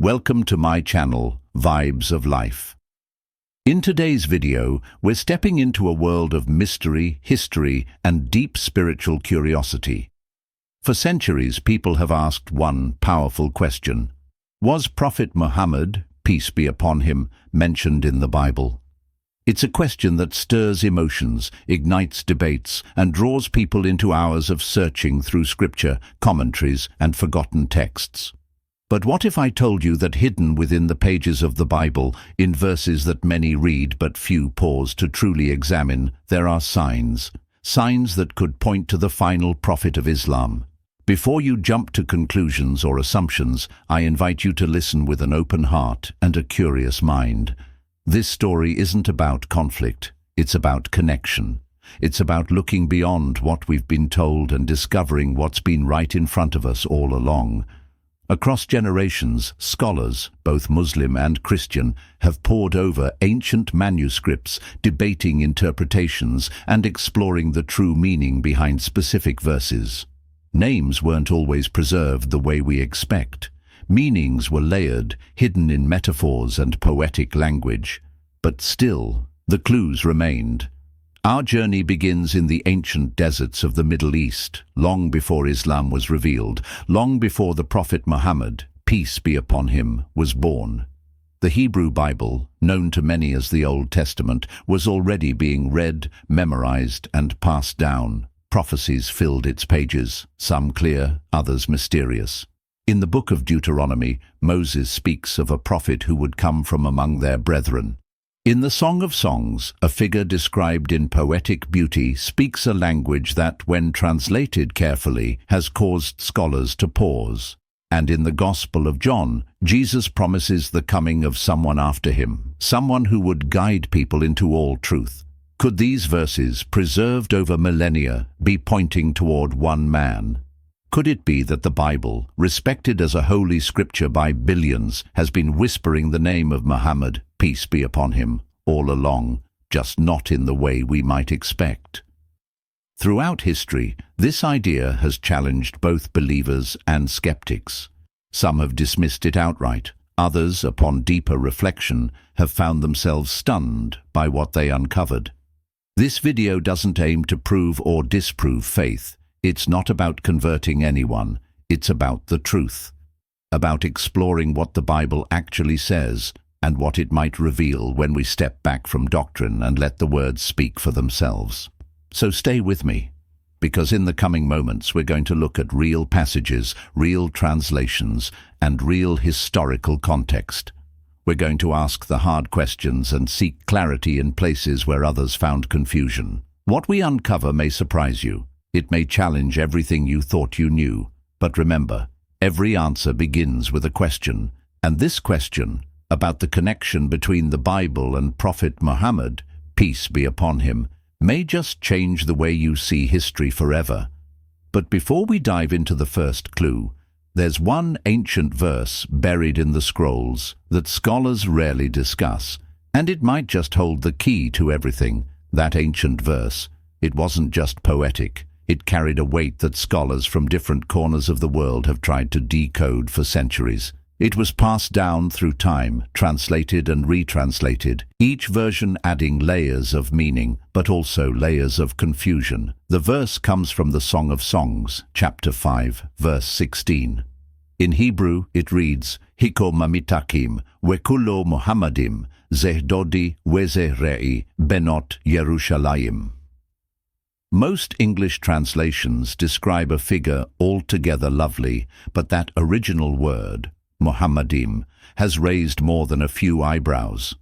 Welcome to my channel, Vibes of Life. In today's video, we're stepping into a world of mystery, history, and deep spiritual curiosity. For centuries, people have asked one powerful question. Was Prophet Muhammad, peace be upon him, mentioned in the Bible? It's a question that stirs emotions, ignites debates, and draws people into hours of searching through scripture, commentaries, and forgotten texts. But what if I told you that hidden within the pages of the Bible, in verses that many read but few pause to truly examine, there are signs that could point to the final prophet of Islam? Before you jump to conclusions or assumptions, I invite you to listen with an open heart and a curious mind. This story isn't about conflict, it's about connection. It's about looking beyond what we've been told and discovering what's been right in front of us all along. Across generations, scholars, both Muslim and Christian, have pored over ancient manuscripts, debating interpretations and exploring the true meaning behind specific verses. Names weren't always preserved the way we expect. Meanings were layered, hidden in metaphors and poetic language. But still, the clues remained. Our journey begins in the ancient deserts of the Middle East, long before Islam was revealed, long before the Prophet Muhammad, peace be upon him, was born. The Hebrew Bible, known to many as the Old Testament, was already being read, memorized, and passed down. Prophecies filled its pages, some clear, others mysterious. In the book of Deuteronomy, Moses speaks of a prophet who would come from among their brethren. In the Song of Songs, a figure described in poetic beauty speaks a language that, when translated carefully, has caused scholars to pause. And in the Gospel of John, Jesus promises the coming of someone after him, someone who would guide people into all truth. Could these verses, preserved over millennia, be pointing toward one man? Could it be that the Bible, respected as a holy scripture by billions, has been whispering the name of Muhammad, peace be upon him, all along, just not in the way we might expect? Throughout history, this idea has challenged both believers and skeptics. Some have dismissed it outright. Others, upon deeper reflection, have found themselves stunned by what they uncovered. This video doesn't aim to prove or disprove faith. It's not about converting anyone, it's about the truth, about exploring what the Bible actually says and what it might reveal when we step back from doctrine and let the words speak for themselves. So stay with me, because in the coming moments we're going to look at real passages, real translations, and real historical context. We're going to ask the hard questions and seek clarity in places where others found confusion. What we uncover may surprise you. It may challenge everything you thought you knew, but remember, every answer begins with a question, and this question, about the connection between the Bible and Prophet Muhammad, peace be upon him, may just change the way you see history forever. But before we dive into the first clue, there's one ancient verse buried in the scrolls that scholars rarely discuss, and it might just hold the key to everything. That ancient verse, it wasn't just poetic. It carried a weight that scholars from different corners of the world have tried to decode for centuries. It was passed down through time, translated and retranslated, each version adding layers of meaning, but also layers of confusion. The verse comes from the Song of Songs, chapter 5, verse 16. In Hebrew, it reads, Hiko mamitakim, wekullo Muhammadim, zehdodi wezerei, benot Yerushalayim. Most English translations describe a figure altogether lovely, but that original word, Muhammadim, has raised more than a few eyebrows.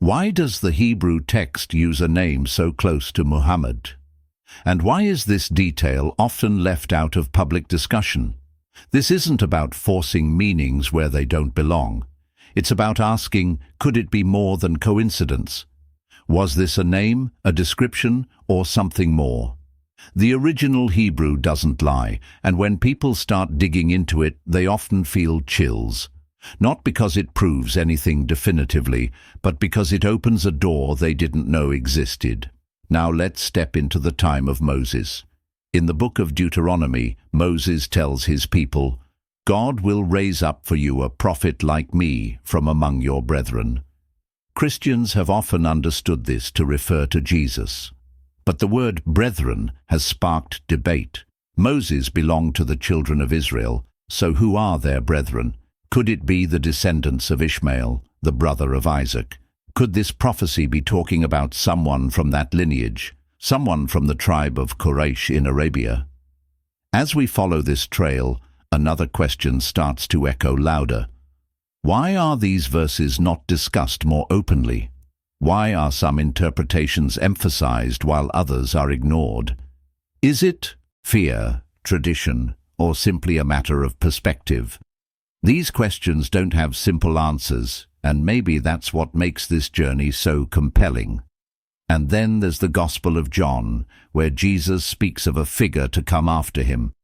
Why does the Hebrew text use a name so close to Muhammad? And why is this detail often left out of public discussion? This isn't about forcing meanings where they don't belong. It's about asking, could it be more than coincidence? Was this a name, a description, or something more? The original Hebrew doesn't lie, and when people start digging into it, they often feel chills. Not because it proves anything definitively, but because it opens a door they didn't know existed. Now let's step into the time of Moses. In the book of Deuteronomy, Moses tells his people, God will raise up for you a prophet like me from among your brethren. Christians have often understood this to refer to Jesus. But the word brethren has sparked debate. Moses belonged to the children of Israel, so who are their brethren? Could it be the descendants of Ishmael, the brother of Isaac? Could this prophecy be talking about someone from that lineage, someone from the tribe of Quraysh in Arabia? As we follow this trail, another question starts to echo louder. Why are these verses not discussed more openly? Why are some interpretations emphasized while others are ignored? Is it fear, tradition, or simply a matter of perspective? These questions don't have simple answers, and maybe that's what makes this journey so compelling. And then there's the Gospel of John, where Jesus speaks of a figure to come after him.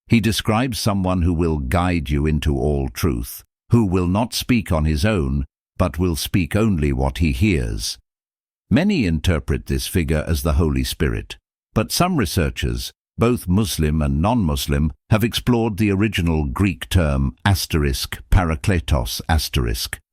He describes someone who will guide you into all truth, who will not speak on his own, but will speak only what he hears. Many interpret this figure as the Holy Spirit, but some researchers, both Muslim and non-Muslim, have explored the original Greek term *parakletos*,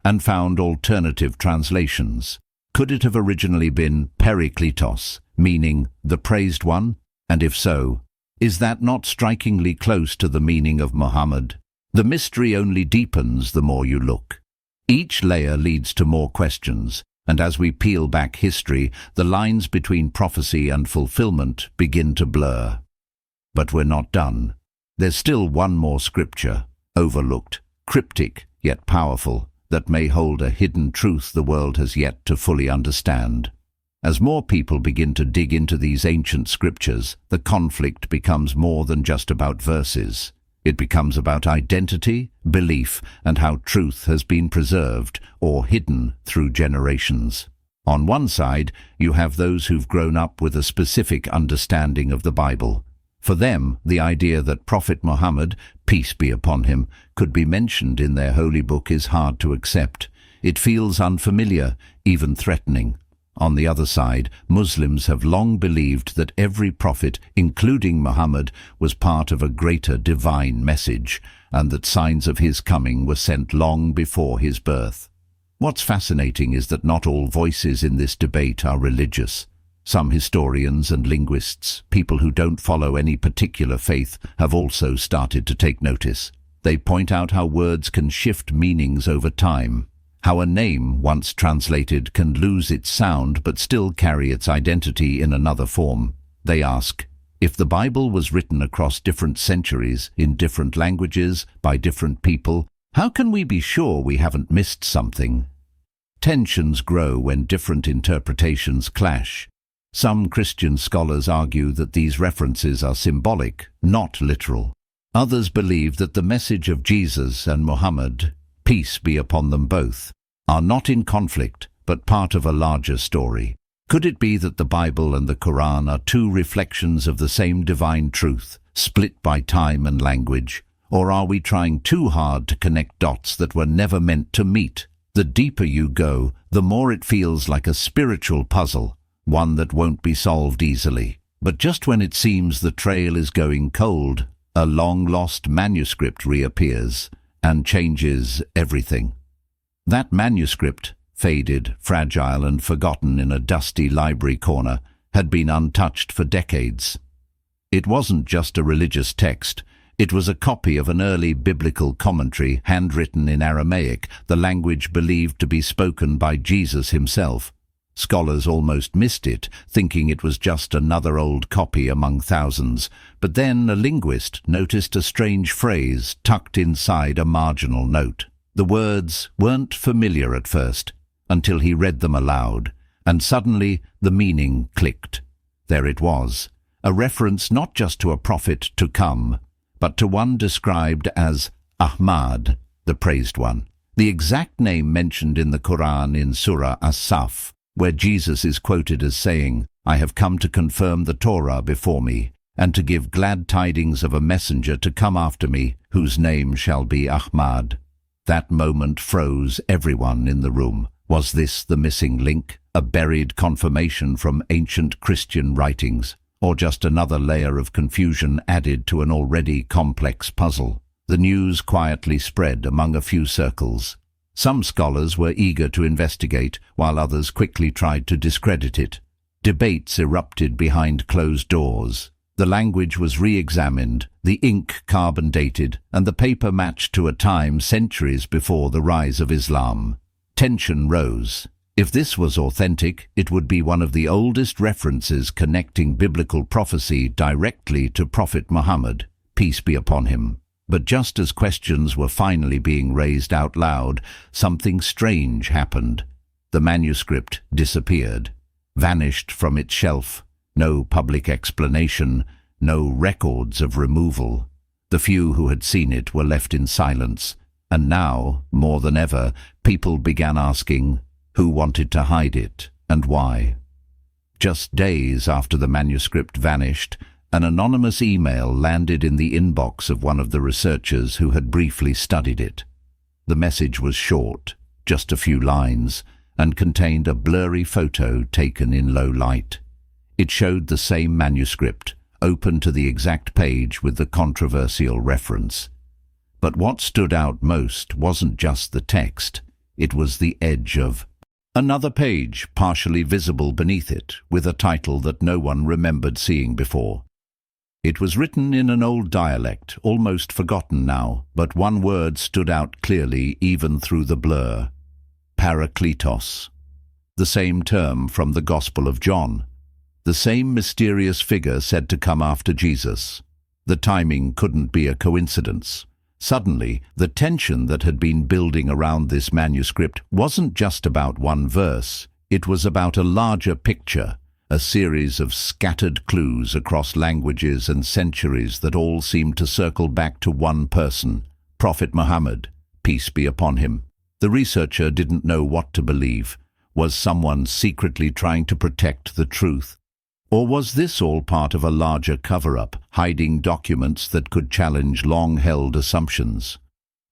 and found alternative translations. Could it have originally been Perikletos, meaning the praised one? And if so, is that not strikingly close to the meaning of Muhammad? The mystery only deepens the more you look. Each layer leads to more questions, and as we peel back history, the lines between prophecy and fulfillment begin to blur. But we're not done. There's still one more scripture, overlooked, cryptic yet powerful, that may hold a hidden truth the world has yet to fully understand. As more people begin to dig into these ancient scriptures, the conflict becomes more than just about verses. It becomes about identity, belief, and how truth has been preserved or hidden through generations. On one side, you have those who've grown up with a specific understanding of the Bible. For them, the idea that Prophet Muhammad, peace be upon him, could be mentioned in their holy book is hard to accept. It feels unfamiliar, even threatening. On the other side, Muslims have long believed that every prophet, including Muhammad, was part of a greater divine message, and that signs of his coming were sent long before his birth. What's fascinating is that not all voices in this debate are religious. Some historians and linguists, people who don't follow any particular faith, have also started to take notice. They point out how words can shift meanings over time, how a name, once translated, can lose its sound but still carry its identity in another form. They ask, if the Bible was written across different centuries, in different languages, by different people, how can we be sure we haven't missed something? Tensions grow when different interpretations clash. Some Christian scholars argue that these references are symbolic, not literal. Others believe that the message of Jesus and Muhammad, peace be upon them both, are not in conflict, but part of a larger story. Could it be that the Bible and the Quran are two reflections of the same divine truth, split by time and language? Or are we trying too hard to connect dots that were never meant to meet? The deeper you go, the more it feels like a spiritual puzzle, one that won't be solved easily. But just when it seems the trail is going cold, a long-lost manuscript reappears and changes everything. That manuscript, faded, fragile and forgotten in a dusty library corner, had been untouched for decades. It wasn't just a religious text. It was a copy of an early biblical commentary handwritten in Aramaic, the language believed to be spoken by Jesus himself. Scholars almost missed it, thinking it was just another old copy among thousands. But then a linguist noticed a strange phrase tucked inside a marginal note. The words weren't familiar at first, until he read them aloud, and suddenly the meaning clicked. There it was, a reference not just to a prophet to come, but to one described as Ahmad, the praised one, the exact name mentioned in the Quran in Surah As-Saf, where Jesus is quoted as saying, "I have come to confirm the Torah before me, and to give glad tidings of a messenger to come after me, whose name shall be Ahmad." That moment froze everyone in the room. Was this the missing link, a buried confirmation from ancient Christian writings, or just another layer of confusion added to an already complex puzzle? The news quietly spread among a few circles. Some scholars were eager to investigate, while others quickly tried to discredit it. Debates erupted behind closed doors. The language was re-examined, the ink carbon-dated, and the paper matched to a time centuries before the rise of Islam. Tension rose. If this was authentic, it would be one of the oldest references connecting biblical prophecy directly to Prophet Muhammad, peace be upon him. But just as questions were finally being raised out loud, something strange happened. The manuscript disappeared, vanished from its shelf. No public explanation, no records of removal. The few who had seen it were left in silence, and now, more than ever, people began asking who wanted to hide it and why. Just days after the manuscript vanished, an anonymous email landed in the inbox of one of the researchers who had briefly studied it. The message was short, just a few lines, and contained a blurry photo taken in low light. It showed the same manuscript, open to the exact page with the controversial reference. But what stood out most wasn't just the text, it was the edge of another page partially visible beneath it, with a title that no one remembered seeing before. It was written in an old dialect, almost forgotten now, but one word stood out clearly even through the blur. Parakletos. The same term from the Gospel of John. The same mysterious figure said to come after Jesus. The timing couldn't be a coincidence. Suddenly, the tension that had been building around this manuscript wasn't just about one verse. It was about a larger picture, a series of scattered clues across languages and centuries that all seemed to circle back to one person, Prophet Muhammad, peace be upon him. The researcher didn't know what to believe. Was someone secretly trying to protect the truth? Or was this all part of a larger cover-up, hiding documents that could challenge long-held assumptions?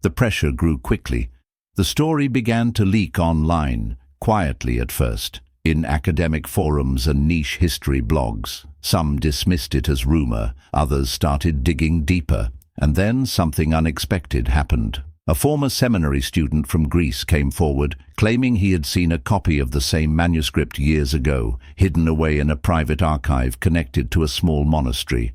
The pressure grew quickly. The story began to leak online, quietly at first, in academic forums and niche history blogs. Some dismissed it as rumor, others started digging deeper, and then something unexpected happened. A former seminary student from Greece came forward, claiming he had seen a copy of the same manuscript years ago, hidden away in a private archive connected to a small monastery.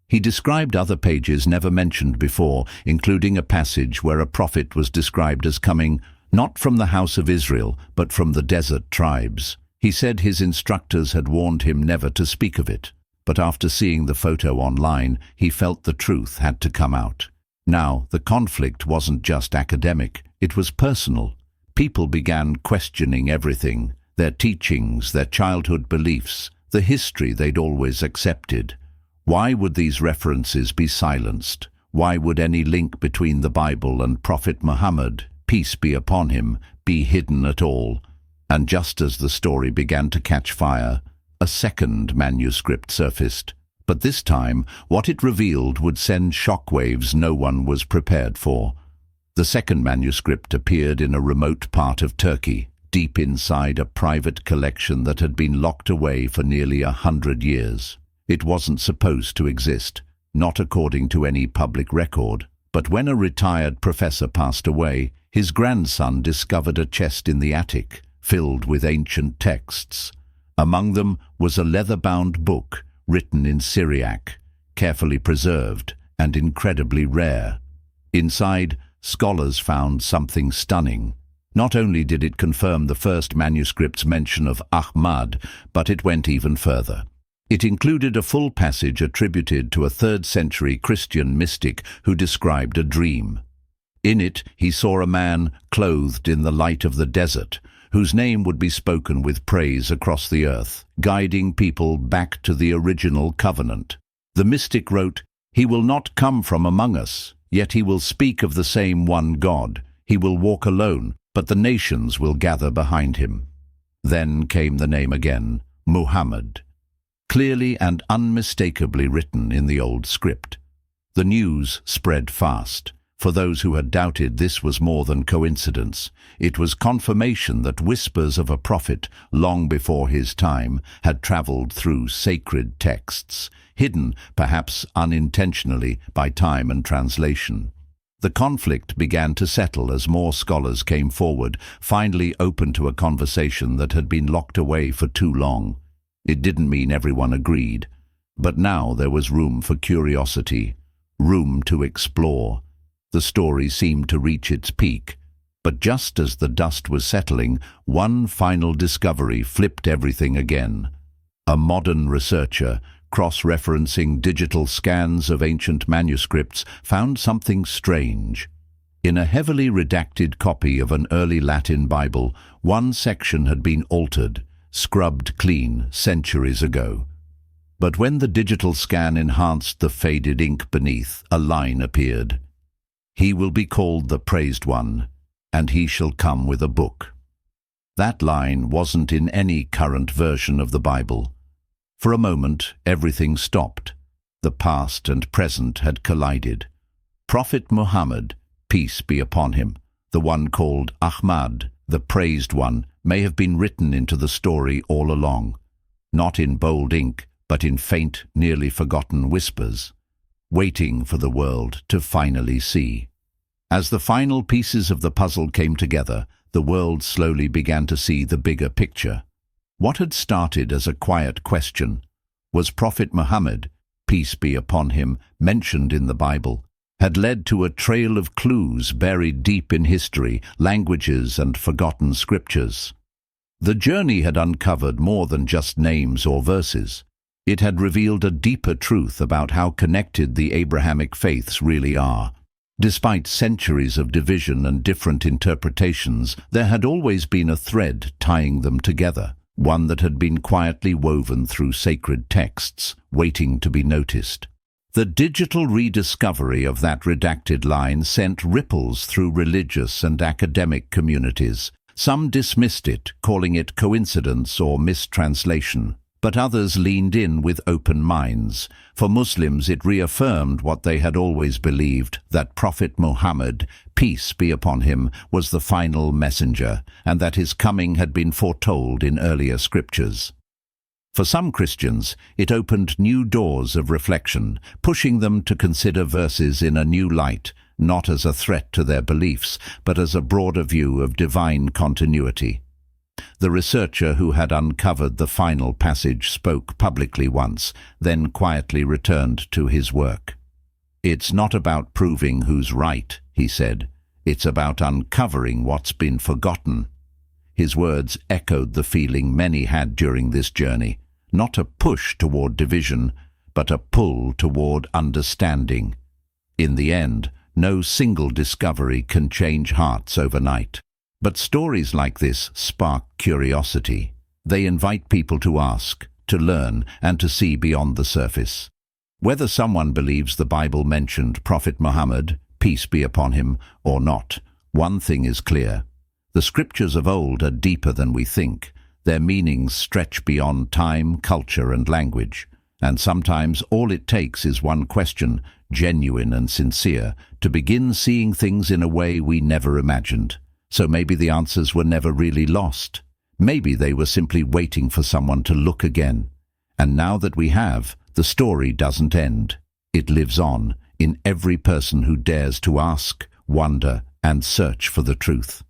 He described other pages never mentioned before, including a passage where a prophet was described as coming not from the house of Israel, but from the desert tribes. He said his instructors had warned him never to speak of it, but after seeing the photo online, he felt the truth had to come out. Now, the conflict wasn't just academic, it was personal. People began questioning everything, their teachings, their childhood beliefs, the history they'd always accepted. Why would these references be silenced? Why would any link between the Bible and Prophet Muhammad, peace be upon him, be hidden at all? And just as the story began to catch fire, a second manuscript surfaced. But this time, what it revealed would send shockwaves no one was prepared for. The second manuscript appeared in a remote part of Turkey, deep inside a private collection that had been locked away for nearly 100 years. It wasn't supposed to exist, not according to any public record. But when a retired professor passed away, his grandson discovered a chest in the attic, filled with ancient texts. Among them was a leather-bound book, written in Syriac, carefully preserved and incredibly rare. Inside, scholars found something stunning. Not only did it confirm the first manuscript's mention of Ahmad, but it went even further. It included a full passage attributed to a 3rd-century Christian mystic who described a dream. In it, he saw a man clothed in the light of the desert, whose name would be spoken with praise across the earth, guiding people back to the original covenant. The mystic wrote, "He will not come from among us, yet he will speak of the same one God. He will walk alone, but the nations will gather behind him." Then came the name again, Muhammad, clearly and unmistakably written in the old script. The news spread fast. For those who had doubted, this was more than coincidence. It was confirmation that whispers of a prophet, long before his time, had traveled through sacred texts, hidden, perhaps unintentionally, by time and translation. The conflict began to settle as more scholars came forward, finally open to a conversation that had been locked away for too long. It didn't mean everyone agreed, but now there was room for curiosity, room to explore. The story seemed to reach its peak, but just as the dust was settling, one final discovery flipped everything again. A modern researcher, cross-referencing digital scans of ancient manuscripts, found something strange. In a heavily redacted copy of an early Latin Bible, one section had been altered, scrubbed clean centuries ago. But when the digital scan enhanced the faded ink beneath, a line appeared. "He will be called the Praised One, and he shall come with a book." That line wasn't in any current version of the Bible. For a moment, everything stopped. The past and present had collided. Prophet Muhammad, peace be upon him, the one called Ahmad, the Praised One, may have been written into the story all along, not in bold ink, but in faint, nearly forgotten whispers, waiting for the world to finally see. As the final pieces of the puzzle came together, the world slowly began to see the bigger picture. What had started as a quiet question, was Prophet Muhammad, peace be upon him, mentioned in the Bible, had led to a trail of clues buried deep in history, languages, and forgotten scriptures. The journey had uncovered more than just names or verses. It had revealed a deeper truth about how connected the Abrahamic faiths really are. Despite centuries of division and different interpretations, there had always been a thread tying them together, one that had been quietly woven through sacred texts, waiting to be noticed. The digital rediscovery of that redacted line sent ripples through religious and academic communities. Some dismissed it, calling it coincidence or mistranslation, but others leaned in with open minds. For Muslims, it reaffirmed what they had always believed, that Prophet Muhammad, peace be upon him, was the final messenger, and that his coming had been foretold in earlier scriptures. For some Christians, it opened new doors of reflection, pushing them to consider verses in a new light, not as a threat to their beliefs, but as a broader view of divine continuity. The researcher who had uncovered the final passage spoke publicly once, then quietly returned to his work. "It's not about proving who's right," he said. "It's about uncovering what's been forgotten." His words echoed the feeling many had during this journey, not a push toward division, but a pull toward understanding. In the end, no single discovery can change hearts overnight. But stories like this spark curiosity. They invite people to ask, to learn, and to see beyond the surface. Whether someone believes the Bible mentioned Prophet Muhammad, peace be upon him, or not, one thing is clear. The scriptures of old are deeper than we think. Their meanings stretch beyond time, culture, and language. And sometimes all it takes is one question, genuine and sincere, to begin seeing things in a way we never imagined. So maybe the answers were never really lost. Maybe they were simply waiting for someone to look again. And now that we have, the story doesn't end. It lives on in every person who dares to ask, wonder, and search for the truth.